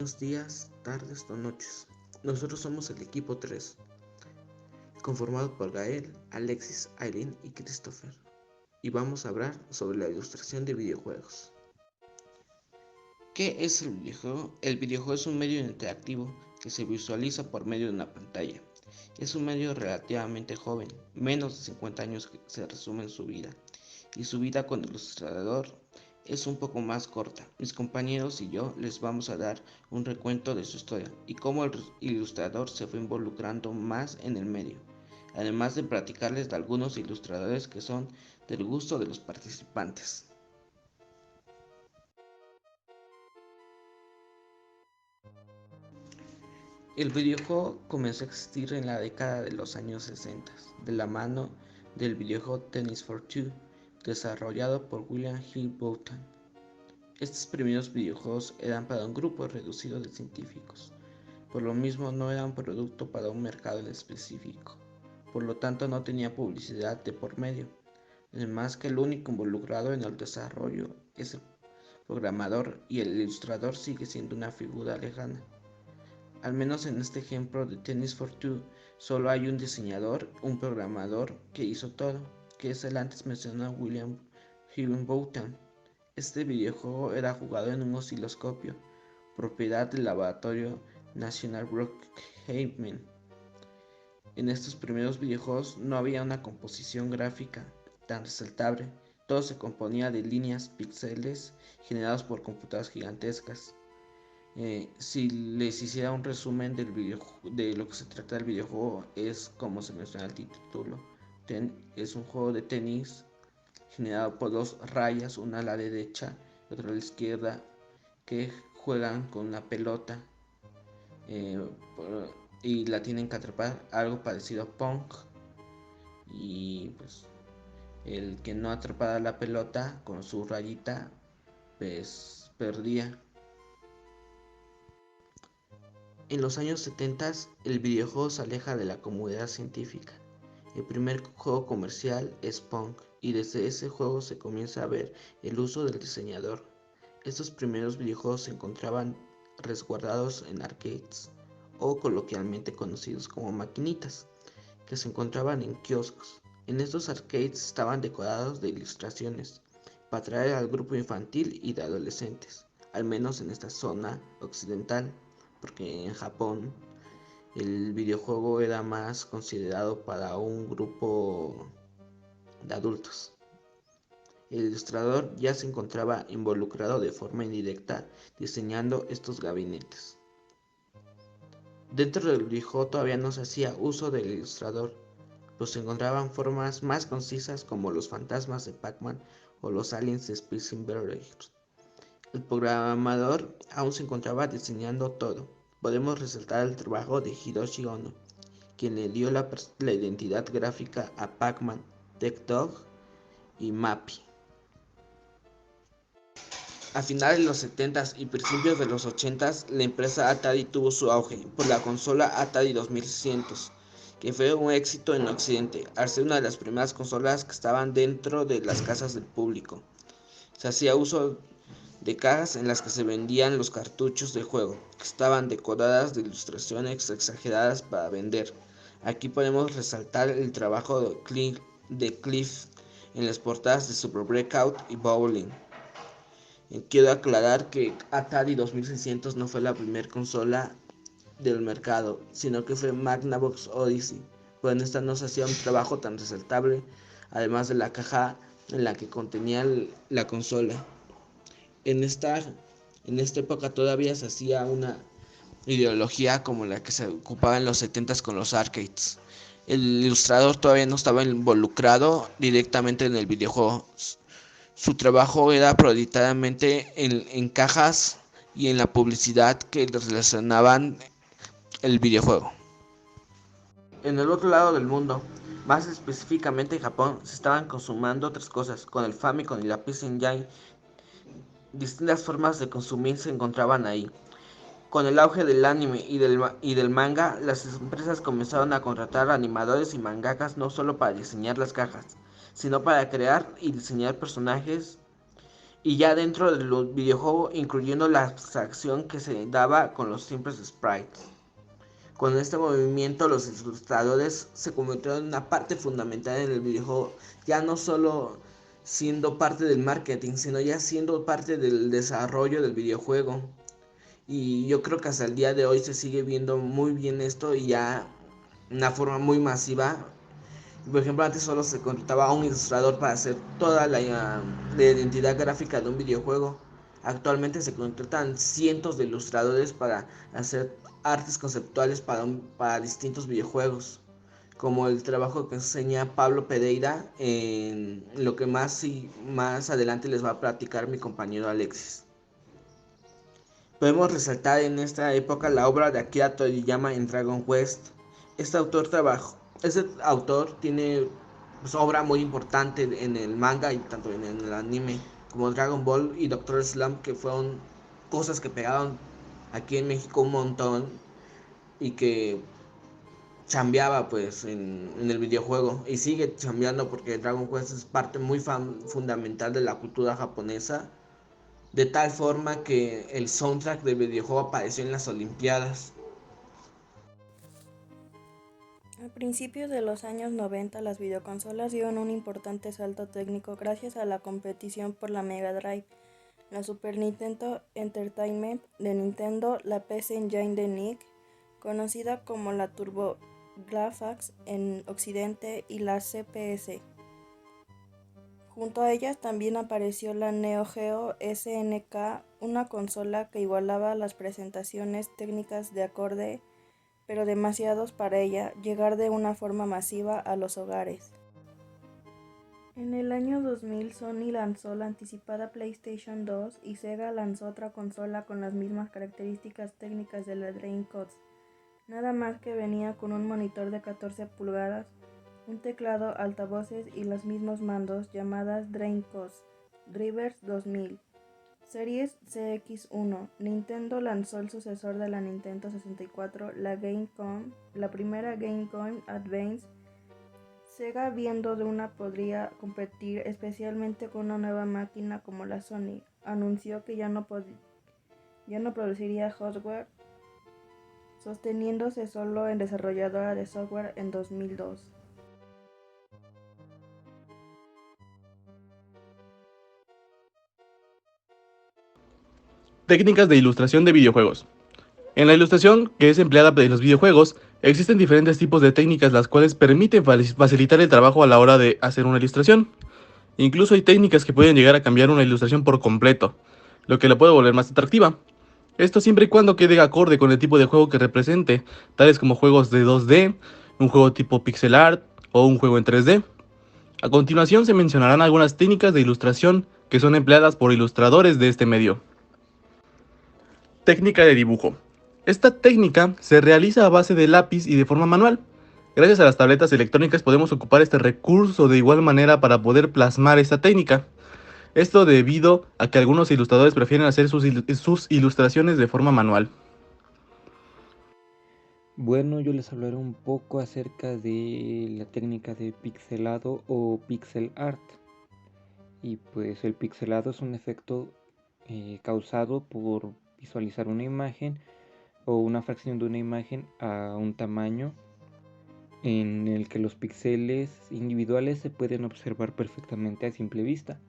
Buenos días, tardes o noches. Nosotros somos el equipo 3, conformado por Gael, Alexis, Aileen y Christopher, y vamos a hablar sobre la ilustración de videojuegos. ¿Qué es el videojuego? El videojuego es un medio interactivo que se visualiza por medio de una pantalla. Es un medio relativamente joven, menos de 50 años que se resume en su vida, y su vida con el ilustrador es un poco más corta. Mis compañeros y yo les vamos a dar un recuento de su historia y cómo el ilustrador se fue involucrando más en el medio, además de platicarles de algunos ilustradores que son del gusto de los participantes. El videojuego comenzó a existir en la década de los años 60, de la mano del videojuego Tennis for Two, desarrollado por William Hill Broughton. Estos primeros videojuegos eran para un grupo reducido de científicos, por lo mismo no eran producto para un mercado en específico, por lo tanto no tenía publicidad de por medio, además que el único involucrado en el desarrollo es el programador y el ilustrador sigue siendo una figura lejana. Al menos en este ejemplo de Tennis for Two, solo hay un diseñador, un programador que hizo todo, que es el antes mencionado William Higginbotham. Este videojuego era jugado en un osciloscopio, propiedad del laboratorio National Brookhaven. En estos primeros videojuegos no había una composición gráfica tan resaltable, todo se componía de líneas, píxeles generados por computadoras gigantescas. Si les hiciera un resumen de lo que se trata del videojuego, es como se menciona el título. Es un juego de tenis generado por dos rayas, una a la derecha y otra a la izquierda, que juegan con una pelota eh, y la tienen que atrapar, algo parecido a Pong. Y pues el que no atrapara la pelota con su rayita, pues perdía. En los años 70 el videojuego se aleja de la comunidad científica. El primer juego comercial es Pong, y desde ese juego se comienza a ver el uso del diseñador. Estos primeros videojuegos se encontraban resguardados en arcades, o coloquialmente conocidos como maquinitas, que se encontraban en kioscos. En estos arcades estaban decorados de ilustraciones, para atraer al grupo infantil y de adolescentes, al menos en esta zona occidental, porque en Japón el videojuego era más considerado para un grupo de adultos. El ilustrador ya se encontraba involucrado de forma indirecta diseñando estos gabinetes. Dentro del videojuego todavía no se hacía uso del ilustrador, pues se encontraban formas más concisas como los fantasmas de Pac-Man o los aliens de Space Invaders. El programador aún se encontraba diseñando todo. Podemos resaltar el trabajo de Hiroshi Ono, quien le dio la identidad gráfica a Pac-Man, Tech Dog y Mappy. A finales de los 70s y principios de los 80s, la empresa Atari tuvo su auge por la consola Atari 2600, que fue un éxito en Occidente, al ser una de las primeras consolas que estaban dentro de las casas del público. Se hacía uso de cajas en las que se vendían los cartuchos del juego, que estaban decoradas de ilustraciones exageradas para vender. Aquí podemos resaltar el trabajo de Cliff en las portadas de Super Breakout y Bowling. Quiero aclarar que Atari 2600 no fue la primera consola del mercado, sino que fue Magnavox Odyssey, pero en esta no se hacía un trabajo tan resaltable, además de la caja en la que contenía la consola. En esta época todavía se hacía una ideología como la que se ocupaba en los 70s con los arcades. El ilustrador todavía no estaba involucrado directamente en el videojuego. Su trabajo era prioritariamente en cajas y en la publicidad que relacionaban el videojuego. En el otro lado del mundo, más específicamente en Japón, se estaban consumando otras cosas. Con el Famicom y la PC Engine, distintas formas de consumir se encontraban ahí. Con el auge del anime y del manga, las empresas comenzaron a contratar animadores y mangakas no solo para diseñar las cajas, sino para crear y diseñar personajes y ya dentro de los videojuegos incluyendo la abstracción que se daba con los simples sprites. Con este movimiento los ilustradores se convirtieron en una parte fundamental en el videojuego, ya no solo siendo parte del marketing, sino ya siendo parte del desarrollo del videojuego. Y yo creo que hasta el día de hoy se sigue viendo muy bien esto y ya de una forma muy masiva. Por ejemplo, antes solo se contrataba a un ilustrador para hacer toda la identidad gráfica de un videojuego. Actualmente se contratan cientos de ilustradores para hacer artes conceptuales para distintos videojuegos, como el trabajo que enseña Pablo Pereira en lo que más adelante les va a platicar mi compañero Alexis. Podemos resaltar en esta época la obra de Akira Toriyama en Dragon Quest. Este autor tiene pues, obra muy importante en el manga y tanto en el anime como Dragon Ball y Doctor Slump, que fueron cosas que pegaron aquí en México un montón y que chambeaba pues en el videojuego y sigue chambeando porque Dragon Quest es parte muy fundamental de la cultura japonesa, de tal forma que el soundtrack del videojuego apareció en las Olimpiadas. A principios de los años 90, las videoconsolas dieron un importante salto técnico gracias a la competición por la Mega Drive, la Super Nintendo Entertainment de Nintendo, la PC Engine de NIC, conocida como la TurboGrafx en Occidente, y la CPS. Junto a ellas también apareció la Neo Geo SNK, una consola que igualaba las prestaciones técnicas de acorde, pero demasiados para ella llegar de una forma masiva a los hogares. En el año 2000, Sony lanzó la anticipada PlayStation 2 y Sega lanzó otra consola con las mismas características técnicas de la Dreamcast, nada más que venía con un monitor de 14 pulgadas, un teclado, altavoces y los mismos mandos, llamadas Dreamcast Drivers 2000. Series CX1. Nintendo lanzó el sucesor de la Nintendo 64, la primera Gamecom Advance. Sega, viendo de una podría competir especialmente con una nueva máquina como la Sony, anunció que ya no produciría hardware, sosteniéndose solo en desarrolladora de software en 2002. Técnicas de ilustración de videojuegos. En la ilustración que es empleada en los videojuegos, existen diferentes tipos de técnicas las cuales permiten facilitar el trabajo a la hora de hacer una ilustración. Incluso hay técnicas que pueden llegar a cambiar una ilustración por completo, lo que la puede volver más atractiva. Esto siempre y cuando quede acorde con el tipo de juego que represente, tales como juegos de 2D, un juego tipo pixel art o un juego en 3D. A continuación se mencionarán algunas técnicas de ilustración que son empleadas por ilustradores de este medio. Técnica de dibujo. Esta técnica se realiza a base de lápiz y de forma manual. Gracias a las tabletas electrónicas podemos ocupar este recurso de igual manera para poder plasmar esta técnica. Esto debido a que algunos ilustradores prefieren hacer sus ilustraciones de forma manual. Bueno, yo les hablaré un poco acerca de la técnica de pixelado o pixel art. Y pues el pixelado es un efecto causado por visualizar una imagen o una fracción de una imagen a un tamaño en el que los píxeles individuales se pueden observar perfectamente a simple vista.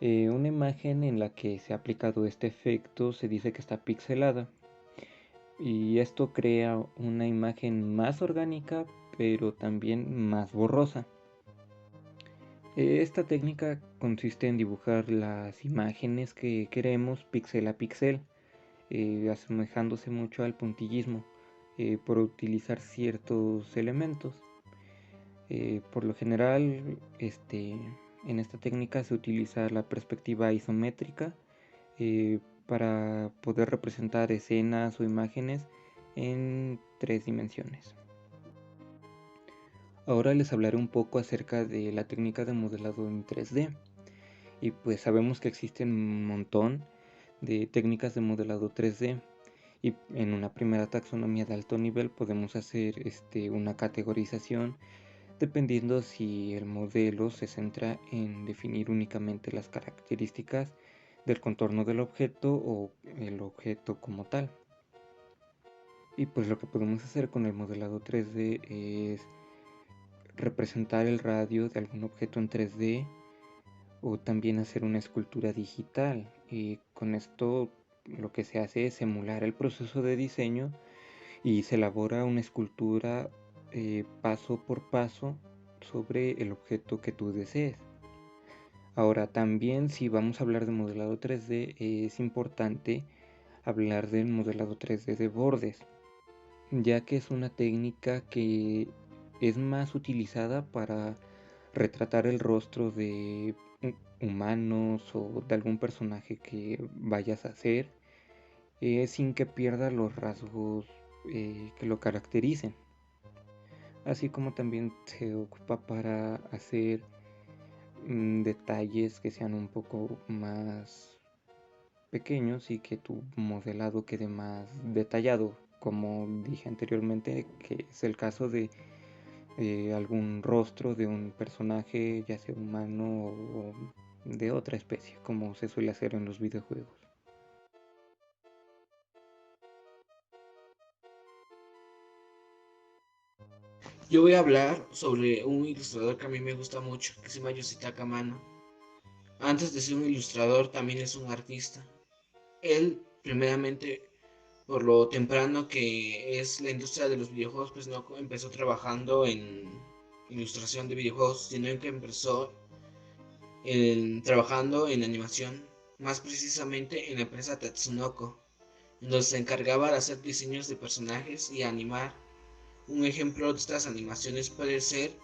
Una imagen en la que se ha aplicado este efecto se dice que está pixelada, y esto crea una imagen más orgánica pero también más borrosa. Esta técnica consiste en dibujar las imágenes que queremos píxel a píxel, asemejándose mucho al puntillismo, por utilizar ciertos elementos. Por lo general, en esta técnica se utiliza la perspectiva isométrica para poder representar escenas o imágenes en 3 dimensiones. Ahora les hablaré un poco acerca de la técnica de modelado en 3D. Y pues sabemos que existen un montón de técnicas de modelado 3D. Y en una primera taxonomía de alto nivel podemos hacer una categorización dependiendo si el modelo se centra en definir únicamente las características del contorno del objeto o el objeto como tal. Y pues lo que podemos hacer con el modelado 3D es representar el radio de algún objeto en 3D o también hacer una escultura digital. Y con esto lo que se hace es emular el proceso de diseño y se elabora una escultura paso por paso sobre el objeto que tú desees. Ahora también, si vamos a hablar de modelado 3D, es importante hablar del modelado 3D de bordes, ya que es una técnica que es más utilizada para retratar el rostro de humanos o de algún personaje que vayas a hacer, sin que pierda los rasgos que lo caractericen. Así como también se ocupa para hacer detalles que sean un poco más pequeños y que tu modelado quede más detallado, como dije anteriormente, que es el caso de algún rostro de un personaje, ya sea humano o de otra especie, como se suele hacer en los videojuegos. Yo voy a hablar sobre un ilustrador que a mí me gusta mucho, que se llama Yoshitaka Mano. Antes de ser un ilustrador, también es un artista. Él, primeramente, por lo temprano que es la industria de los videojuegos, pues no empezó trabajando en ilustración de videojuegos, sino que empezó trabajando en animación, más precisamente en la empresa Tatsunoko, en donde se encargaba de hacer diseños de personajes y animar. Un ejemplo de estas animaciones puede ser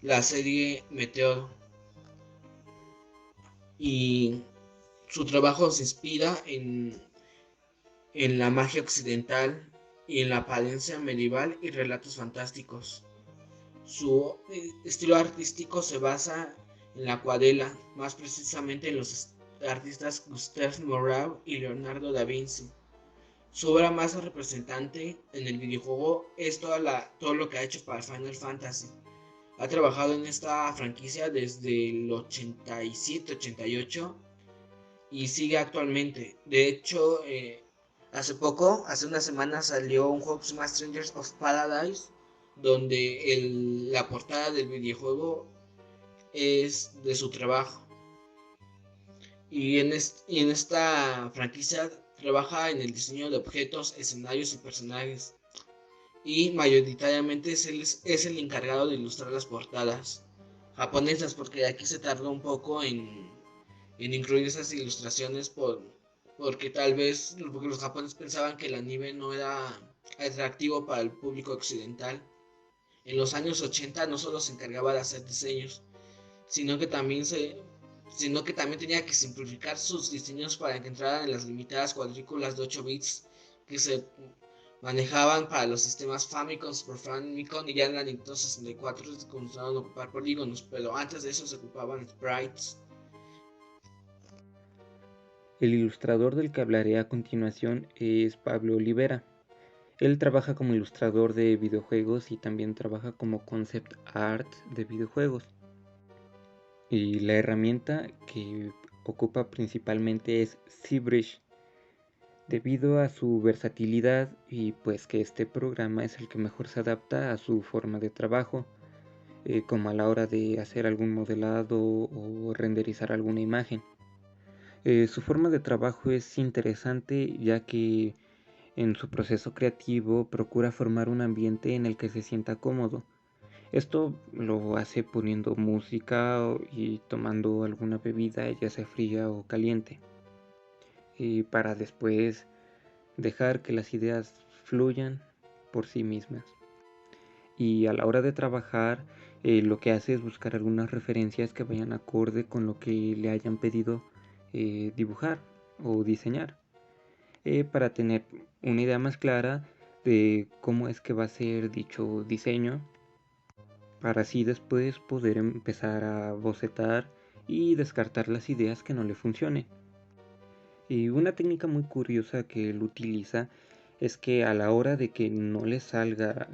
la serie Meteoro, y su trabajo se inspira en la magia occidental y en la apariencia medieval y relatos fantásticos. Su estilo artístico se basa en la acuarela, más precisamente en los artistas Gustave Moreau y Leonardo da Vinci. Su obra más representante en el videojuego es todo lo que ha hecho para Final Fantasy. Ha trabajado en esta franquicia desde el 87-88 y sigue actualmente. De hecho, hace una semana salió un juego que se llama Strangers of Paradise, donde la portada del videojuego es de su trabajo. Y en esta franquicia trabaja en el diseño de objetos, escenarios y personajes. Y mayoritariamente es el encargado de ilustrar las portadas japonesas, porque aquí se tardó un poco en incluir esas ilustraciones porque tal vez porque los japoneses pensaban que el anime no era atractivo para el público occidental. En los años 80 no solo se encargaba de hacer diseños, sino que también tenía que simplificar sus diseños para que entraran en las limitadas cuadrículas de 8 bits que se manejaban para los sistemas Famicom, Super Famicom, y ya en la Nintendo 64 se comenzaron a ocupar polígonos, pero antes de eso se ocupaban sprites. El ilustrador del que hablaré a continuación es Pablo Olivera. Él trabaja como ilustrador de videojuegos y también trabaja como concept art de videojuegos. Y la herramienta que ocupa principalmente es ZBrush, debido a su versatilidad y pues que este programa es el que mejor se adapta a su forma de trabajo, como a la hora de hacer algún modelado o renderizar alguna imagen. Su forma de trabajo es interesante, ya que en su proceso creativo procura formar un ambiente en el que se sienta cómodo. Esto lo hace poniendo música y tomando alguna bebida, ya sea fría o caliente, y para después dejar que las ideas fluyan por sí mismas. Y a la hora de trabajar, lo que hace es buscar algunas referencias que vayan acorde con lo que le hayan pedido dibujar o diseñar, para tener una idea más clara de cómo es que va a ser dicho diseño, para así después poder empezar a bocetar y descartar las ideas que no le funcionen. Y una técnica muy curiosa que él utiliza es que a la hora de que no le salga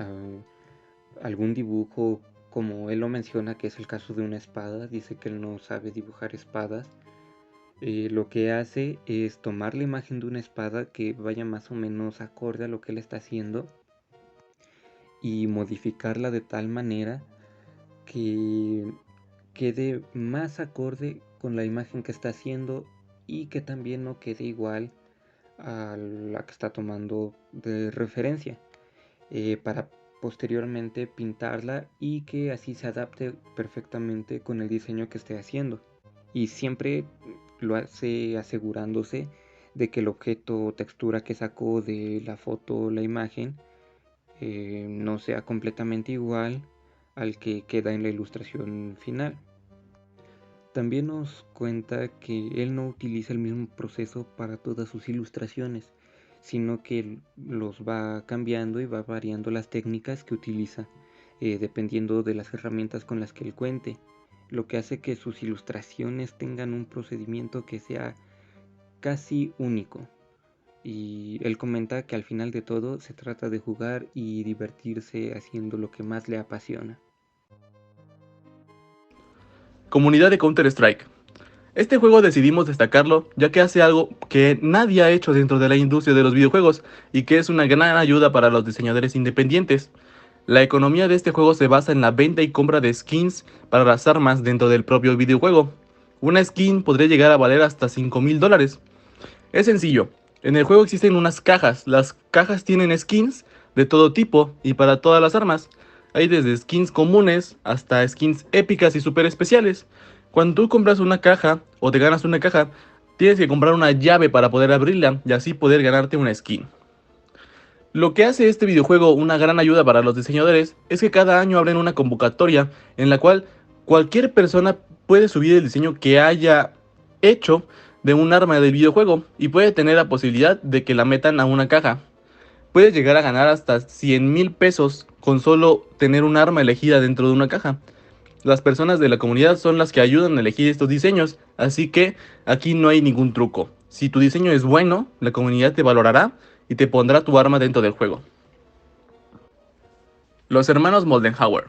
algún dibujo como él lo menciona, que es el caso de una espada, dice que él no sabe dibujar espadas. Lo que hace es tomar la imagen de una espada que vaya más o menos acorde a lo que él está haciendo y modificarla de tal manera que quede más acorde con la imagen que está haciendo y que también no quede igual a la que está tomando de referencia, para posteriormente pintarla y que así se adapte perfectamente con el diseño que esté haciendo. Y siempre lo hace asegurándose de que el objeto o textura que sacó de la foto o la imagen no sea completamente igual al que queda en la ilustración final. También nos cuenta que él no utiliza el mismo proceso para todas sus ilustraciones, sino que los va cambiando y va variando las técnicas que utiliza, dependiendo de las herramientas con las que él cuente, lo que hace que sus ilustraciones tengan un procedimiento que sea casi único. Y él comenta que al final de todo se trata de jugar y divertirse haciendo lo que más le apasiona. Comunidad de Counter-Strike. Este juego decidimos destacarlo ya que hace algo que nadie ha hecho dentro de la industria de los videojuegos y que es una gran ayuda para los diseñadores independientes. La economía de este juego se basa en la venta y compra de skins para las armas dentro del propio videojuego. Una skin podría llegar a valer hasta $5,000. Es sencillo, en el juego existen unas cajas, las cajas tienen skins de todo tipo y para todas las armas. Hay desde skins comunes hasta skins épicas y super especiales. Cuando tú compras una caja o te ganas una caja, tienes que comprar una llave para poder abrirla y así poder ganarte una skin. Lo que hace este videojuego una gran ayuda para los diseñadores es que cada año abren una convocatoria en la cual cualquier persona puede subir el diseño que haya hecho de un arma del videojuego y puede tener la posibilidad de que la metan a una caja. Puedes llegar a ganar hasta 100,000 pesos con solo tener un arma elegida dentro de una caja. Las personas de la comunidad son las que ayudan a elegir estos diseños, así que aquí no hay ningún truco. Si tu diseño es bueno, la comunidad te valorará y te pondrá tu arma dentro del juego. Los hermanos Moldenhauer.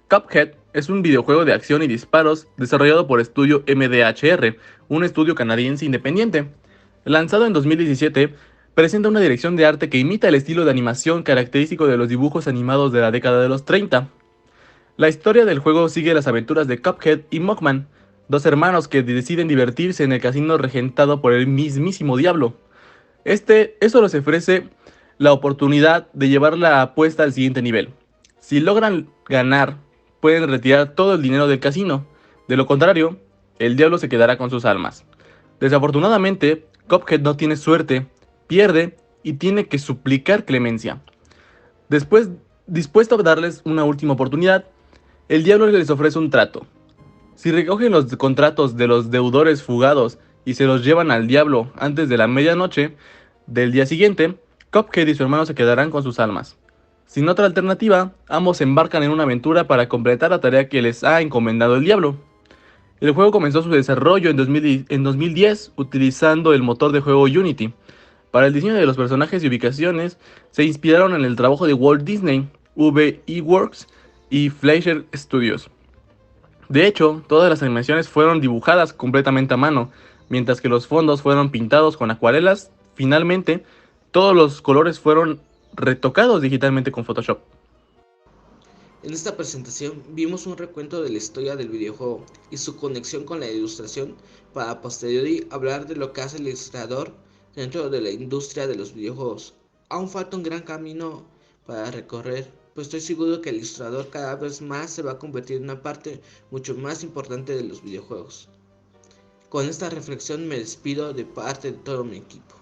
Cuphead es un videojuego de acción y disparos desarrollado por estudio MDHR, un estudio canadiense independiente. Lanzado en 2017, presenta una dirección de arte que imita el estilo de animación característico de los dibujos animados de la década de los 30. La historia del juego sigue las aventuras de Cuphead y Mugman, dos hermanos que deciden divertirse en el casino regentado por el mismísimo diablo. Eso les ofrece la oportunidad de llevar la apuesta al siguiente nivel. Si logran ganar, pueden retirar todo el dinero del casino. De lo contrario, el diablo se quedará con sus almas. Desafortunadamente, Cuphead no tiene suerte, pierde y tiene que suplicar clemencia. Después, dispuesto a darles una última oportunidad, el diablo les ofrece un trato. Si recogen los contratos de los deudores fugados y se los llevan al diablo antes de la medianoche del día siguiente, Cuphead y su hermano se quedarán con sus almas. Sin otra alternativa, ambos se embarcan en una aventura para completar la tarea que les ha encomendado el diablo. El juego comenzó su desarrollo en 2010 utilizando el motor de juego Unity. Para el diseño de los personajes y ubicaciones, se inspiraron en el trabajo de Walt Disney, VE Works y Fleischer Studios. De hecho, todas las animaciones fueron dibujadas completamente a mano, mientras que los fondos fueron pintados con acuarelas. Finalmente, todos los colores fueron retocados digitalmente con Photoshop. En esta presentación vimos un recuento de la historia del videojuego y su conexión con la ilustración para a posteriori hablar de lo que hace el ilustrador dentro de la industria de los videojuegos. Aún falta un gran camino para recorrer, pues estoy seguro que el ilustrador cada vez más se va a convertir en una parte mucho más importante de los videojuegos. Con esta reflexión me despido de parte de todo mi equipo.